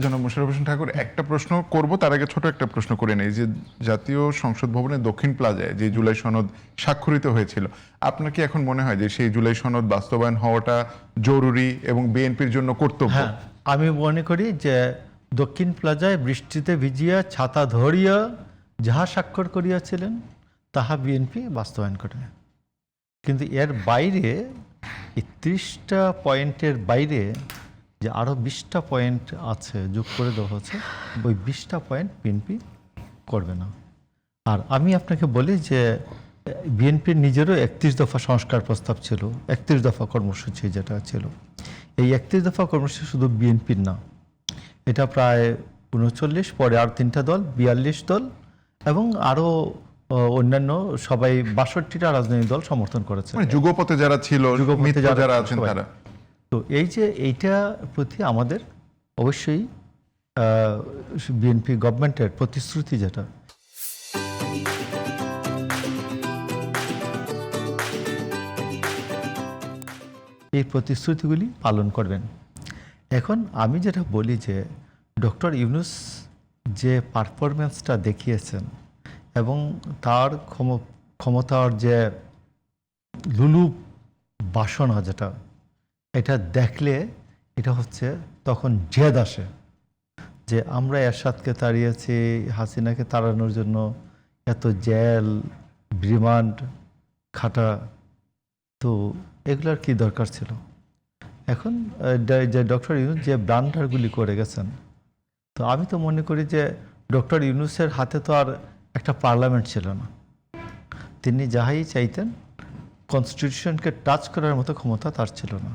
জনাব মোশাররফ হোসেন ঠাকুর, একটা প্রশ্ন করব তার আগে ছোট একটা প্রশ্ন করে নেই যে জাতীয় সংসদ ভবনের দক্ষিণ প্লাজায় যে জুলাই সনদ স্বাক্ষরিত হয়েছিল, আপনার কি এখন মনে হয় যে সেই জুলাই সনদ বাস্তবায়ন হওয়াটা জরুরি এবং বিএনপির জন্য কর্তব্য? হ্যাঁ, আমি মনে করি যে দক্ষিণ প্লাজায় বৃষ্টিতে ভিজিয়া ছাতা ধরিয়া যাহা স্বাক্ষর করিয়াছিলেন তাহা বিএনপি বাস্তবায়ন করে। কিন্তু এর বাইরে ৩০টা পয়েন্টের বাইরে যে আরও ২০টা পয়েন্ট আছে যোগ করে দেওয়া হচ্ছে, ওই ২০টা পয়েন্ট বিএনপি করবে না। আর আমি আপনাকে বলি যে বিএনপির নিজেরও ৩১ দফা সংস্কার প্রস্তাব ছিল, ৩১ দফা কর্মসূচি যেটা ছিল। এই ৩১ দফা কর্মসূচি শুধু বিএনপির না, এটা প্রায় ৩৯, পরে আর ৩টা দল ৪২ দল এবং আরও অন্যান্য সবাই ৬২টা রাজনৈতিক দল সমর্থন করেছে, মানে যুগপথে যারা ছিল, যুগপথে যারা আছেন সবাই। তারা। তো এই যে এইটা প্রতি আমাদের অবশ্যই বিএনপি গভর্নমেন্টের প্রতিশ্রুতি যেটা, এই প্রতিশ্রুতিগুলি পালন করবেন। এখন আমি যেটা বলি যে ডক্টর ইউনূস যে পারফরমেন্সটা দেখিয়েছেন এবং তার ক্ষমতার যে লুলু বাসনা যেটা, এটা দেখলে এটা হচ্ছে তখন জেদ আসে যে আমরা এরশাদকে তাড়িয়েছি, হাসিনাকে তাড়ানোর জন্য এত জেল রিমান্ড খাটা, তো এগুলোর কি দরকার ছিল? এখন যে ডক্টর ইউনূস যে ব্লান্ডারগুলি করে গেছেন, তো আমি তো মনে করি যে ডক্টর ইউনূসের হাতে তো আর একটা পার্লামেন্ট ছিল না। তিনি যাহাই চাইতেন কনস্টিটিউশনকে টাচ করার মতো ক্ষমতা তার ছিল না।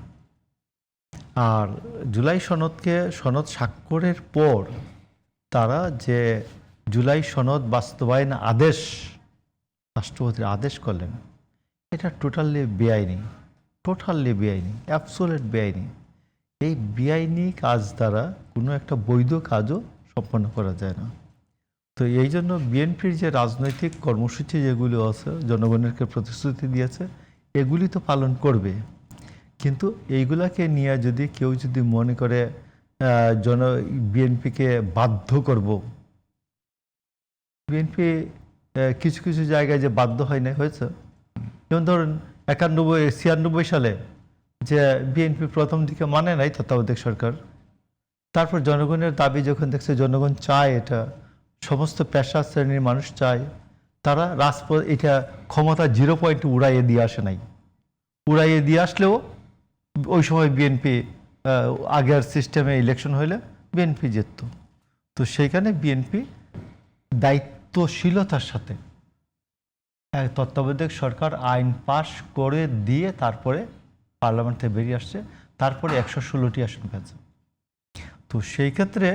আর জুলাই সনদ স্বাক্ষরের পর তারা যে জুলাই সনদ বাস্তবায়ন আদেশ রাষ্ট্রপতির আদেশ করলেন, এটা টোটালি বেআইনি, অ্যাবসোলিউট বেআইনি। এই বেআইনি কাজ দ্বারা কোনো একটা বৈধ কাজও সম্পন্ন করা যায় না। তো এই জন্য বিএনপির যে রাজনৈতিক কর্মসূচি যেগুলো আছে, জনগণকে প্রতিশ্রুতি দিয়েছে, এগুলি তো পালন করবে, কিন্তু এইগুলাকে নিয়ে যদি কেউ যদি মনে করে বিএনপিকে বাধ্য করব, বিএনপি কিছু কিছু জায়গায় যে বাধ্য হয় না, হয়েছে। যেমন ধরুন ৯১-৯৬ সালে যে বিএনপি প্রথম দিকে মানে নাই তত্ত্বাবধায়ক সরকার, তারপর জনগণের দাবি যখন দেখছে জনগণ চায়, এটা সমস্ত পেশা শ্রেণীর মানুষ চায়, তারা রাজপথ এটা ক্ষমতা 0 পয়েন্টে উড়াইয়ে দিয়ে আসে নাই। উড়াইয়ে দিয়ে আসলেও ওই সময় বিএনপি আগের সিস্টেমে ইলেকশন হইলে বিএনপি জিতত। তো সেইখানে বিএনপি দায়িত্বশীলতার সাথে তত্ত্বাবধায়ক সরকার আইন পাশ করে দিয়ে তারপরে পার্লামেন্ট থেকে বেরিয়ে আসছে, তারপরে ১১৬টি আসন পেয়েছে। তো সেই ক্ষেত্রে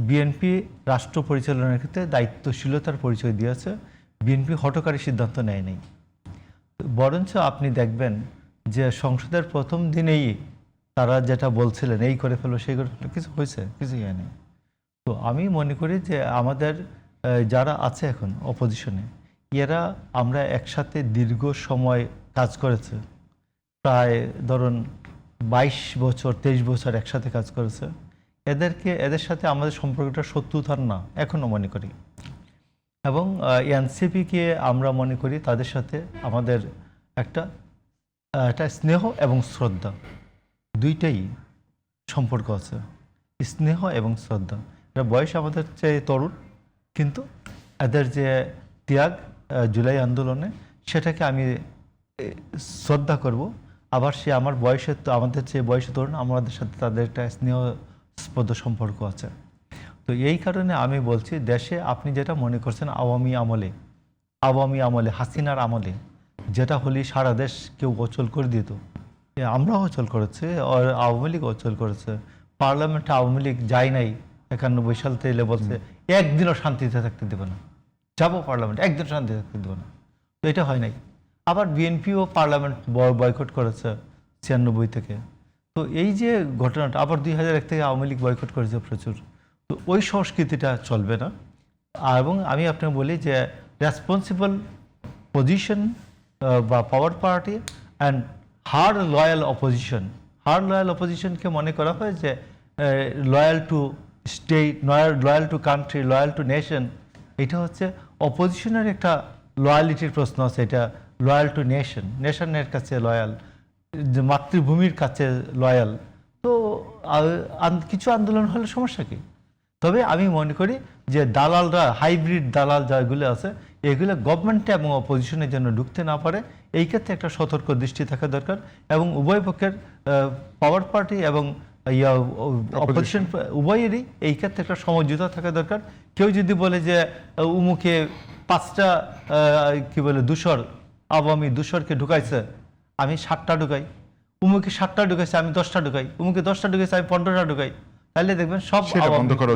বিএনপি রাষ্ট্র পরিচালনার ক্ষেত্রে দায়িত্বশীলতার পরিচয় দিয়েছে। বিএনপি হঠকারী সিদ্ধান্ত নেয় নাই, বরঞ্চ আপনি দেখবেন যে সংসদের প্রথম দিনেই তারা যেটা বলছিলেন এই করে ফেলো সেই করে ফেলো, কিছু হয়েছে? কিছুই হয়নি। তো আমি মনে করি যে আমাদের যারা আছে এখন অপোজিশনে, এরা আমরা একসাথে দীর্ঘ সময় কাজ করেছে, প্রায় ধরুন ২২ বছর ২৩ বছর একসাথে কাজ করেছে। এদের সাথে আমাদের সম্পর্কটা শত্রুতার না, এখনও মনে করি। এবং এনসিপিকে আমরা মনে করি তাদের সাথে আমাদের একটা স্নেহ এবং শ্রদ্ধা, দুইটাই সম্পর্ক আছে, স্নেহ এবং শ্রদ্ধা। এরা বয়স আমাদের চেয়ে তরুণ, কিন্তু এদের যে ত্যাগ জুলাই আন্দোলনে, সেটাকে আমি শ্রদ্ধা করব। আবার সে আমার বয়সে, আমাদের চেয়ে বয়সে তরুণ, আমাদের সাথে তাদের একটা স্নেহস্পদ সম্পর্ক আছে। তো এই কারণে আমি বলছি, দেশে আপনি যেটা মনে করছেন আওয়ামী আমলে হাসিনার আমলে যেটা হলি সারা দেশ কেউ অচল করে দিত, আমরাও অচল করেছে, আওয়ামী লীগ অচল করেছে। পার্লামেন্টে আওয়ামী লীগ যায় নাই ৯১ সাল থেকে, বলছে একদিনও শান্তিতে থাকতে দেবে না, যাবো পার্লামেন্টে, একদিন শান্তিতে থাকতে দেবে না। তো এটা হয় নাই। আবার বিএনপিও পার্লামেন্ট বয়কট করেছে ৯৬ থেকে। তো এই যে ঘটনাটা, আবার ২০০১ থেকে আওয়ামী লীগ বয়কট করেছে প্রচুর। তো ওই সংস্কৃতিটা চলবে না। এবং আমি আপনাকে বলি যে রেসপন্সিবল পজিশন বা পাওয়ার পার্টি অ্যান্ড হার্ড লয়াল অপোজিশনকে মনে করা হয় যে loyal to state, loyal to country, loyal to nation, এটা হচ্ছে অপোজিশনের একটা লয়ালিটির প্রশ্ন আছে। এটা লয়াল টু নেশন, নেশনের কাছে লয়াল, মাতৃভূমির কাছে লয়াল। তো কিছু আন্দোলন হলে সমস্যা কি? তবে আমি মনে করি যে দালালরা, হাইব্রিড দালাল যেগুলো আছে, এগুলো গভর্নমেন্টে এবং অপোজিশনের জন্য ঢুকতে না পারে, এই ক্ষেত্রে একটা সতর্ক দৃষ্টি থাকা দরকার। এবং উভয় পক্ষের, পাওয়ার পার্টি এবং অপোজিশন উভয়েরই এই ক্ষেত্রে একটা সমঝোতা থাকা দরকার। কেউ যদি বলে যে উমুকে 5টা কি বলে দূষর, আওয়ামী দূষরকে ঢুকাইছে, আমি 7টা ঢুকাই, উমুকে 7টা ঢুকাইছে আমি 10টা ঢুকাই, উমুকে 10টা ঢুকাইছে আমি 15টা ঢুকাই, তাহলে দেখবেন সব সেটা বন্ধ করা